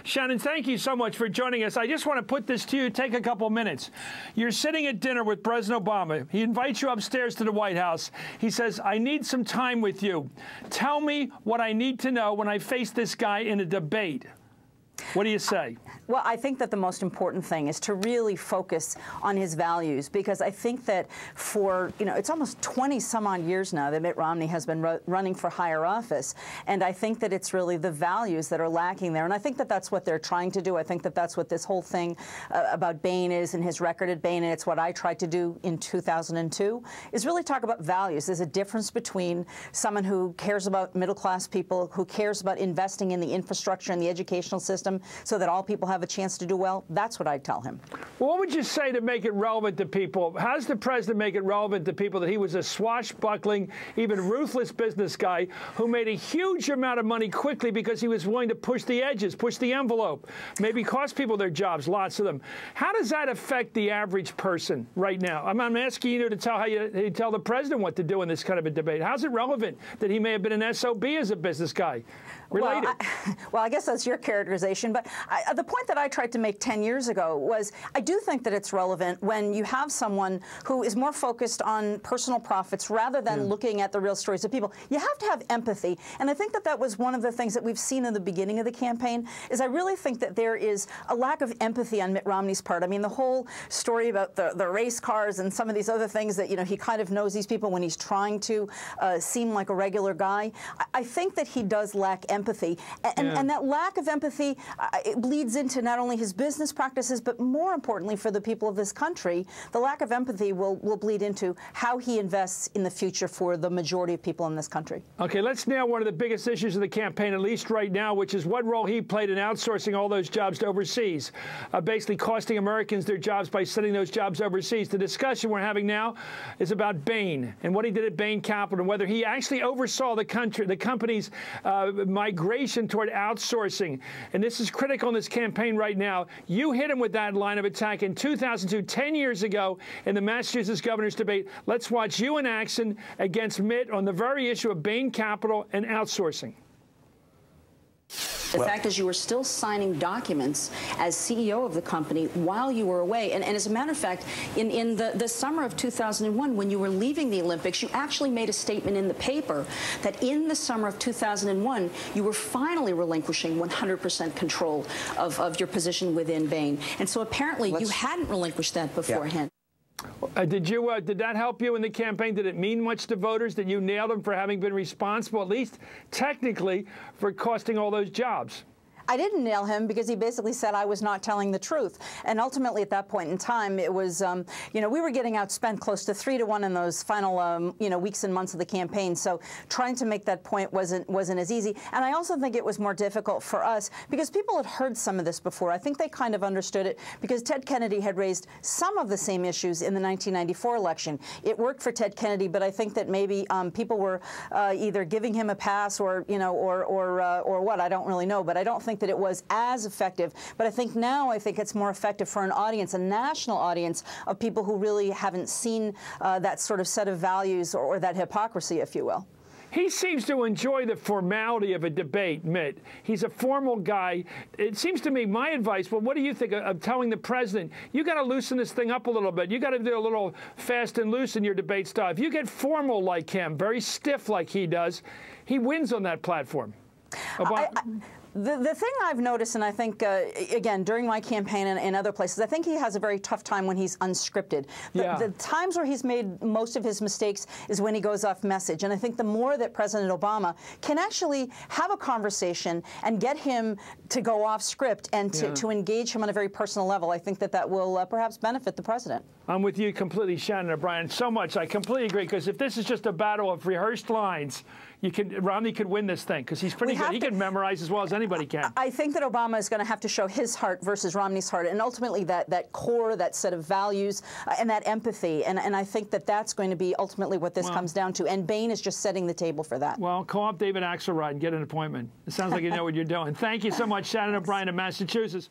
Shannon, thank you so much for joining us. I just want to put this to you. Take a couple minutes. You're sitting at dinner with President Obama. He invites you upstairs to the White House. He says, I need some time with you. Tell me what I need to know when I face this guy in a debate. What do you say? Well, I think that the most important thing is to really focus on his values, because I think that for, it's almost 20-some-odd years now that Mitt Romney has been running for higher office, and I think that it's really the values that are lacking there, and I think that that's what they're trying to do. I think that that's what this whole thing about Bain is and his record at Bain, and it's what I tried to do in 2002, is really talk about values. There's a difference between someone who cares about middle-class people, who cares about investing in the infrastructure and the educational system so that all people have a chance to do well. That's what I'd tell him. Well, what would you say to make it relevant to people? How does the president make it relevant to people that he was a swashbuckling, even ruthless business guy who made a huge amount of money quickly because he was willing to push the edges, push the envelope, maybe cost people their jobs, lots of them? How does that affect the average person right now? I'm asking you to tell you tell the president what to do in this kind of a debate. How's it relevant that he may have been an SOB as a business guy? Related. Well, I guess that's your characterization, but the point that I tried to make 10 years ago was I do think that it's relevant when you have someone who is more focused on personal profits rather than looking at the real stories of people. You have to have empathy, and I think that that was one of the things that we've seen in the beginning of the campaign, is I really think that there is a lack of empathy on Mitt Romney's part. I mean, the whole story about the race cars and some of these other things that, he kind of knows these people when he's trying to seem like a regular guy. I think that he does lack empathy, and that lack of empathy it bleeds into not only his business practices, but more importantly for the people of this country, the lack of empathy will bleed into how he invests in the future for the majority of people in this country. Okay, let's nail one of the biggest issues of the campaign, at least right now, which is what role he played in outsourcing all those jobs to overseas, basically costing Americans their jobs by sending those jobs overseas. The discussion we're having now is about Bain and what he did at Bain Capital, and whether he actually oversaw the company's migration toward outsourcing. And this is critical in this campaign right now. You hit him with that line of attack in 2002, 10 years ago, in the Massachusetts governor's debate. Let's watch you in action against Mitt on the very issue of Bain Capital and outsourcing. The fact is you were still signing documents as CEO of the company while you were away. And as a matter of fact, in the summer of 2001, when you were leaving the Olympics, you actually made a statement in the paper that in the summer of 2001, you were finally relinquishing 100% control of your position within Bain. And so apparently you hadn't relinquished that beforehand. Did that help you in the campaign? Did it mean much to voters that you nailed him for having been responsible, at least technically, for costing all those jobs? I didn't nail him because he basically said I was not telling the truth. And ultimately, at that point in time, it was, we were getting outspent close to 3-1 in those final, weeks and months of the campaign. So trying to make that point wasn't as easy. And I also think it was more difficult for us because people had heard some of this before. I think they kind of understood it because Ted Kennedy had raised some of the same issues in the 1994 election. It worked for Ted Kennedy, but I think that maybe people were either giving him a pass or, or what, I don't really know. But I don't think that it was as effective. But I think now it's more effective for an audience, a national audience of people who really haven't seen that sort of set of values or that hypocrisy, if you will. He seems to enjoy the formality of a debate, Mitt. He's a formal guy. It seems to me, my advice, well, what do you think of telling the president, you got to loosen this thing up a little bit. You got to do a little fast and loose in your debate style. If you get formal like him, very stiff like he does, he wins on that platform. The thing I've noticed, and I think, again, during my campaign and other places, I think he has a very tough time when he's unscripted. The times where he's made most of his mistakes is when he goes off message. And I think the more that President Obama can actually have a conversation and get him to go off script and to engage him on a very personal level, I think that will perhaps benefit the president. I'm with you completely, Shannon O'Brien, so much. I completely agree, because if this is just a battle of rehearsed lines, Romney could win this thing, because he's pretty good. He can memorize as well as anybody can. I think that Obama is going to have to show his heart versus Romney's heart, and ultimately that core, that set of values, and that empathy. And I think that that's going to be ultimately what this comes down to. And Bain is just setting the table for that. Well, call up David Axelrod and get an appointment. It sounds like you know what you're doing. Thank you so much, Shannon O'Brien of Massachusetts.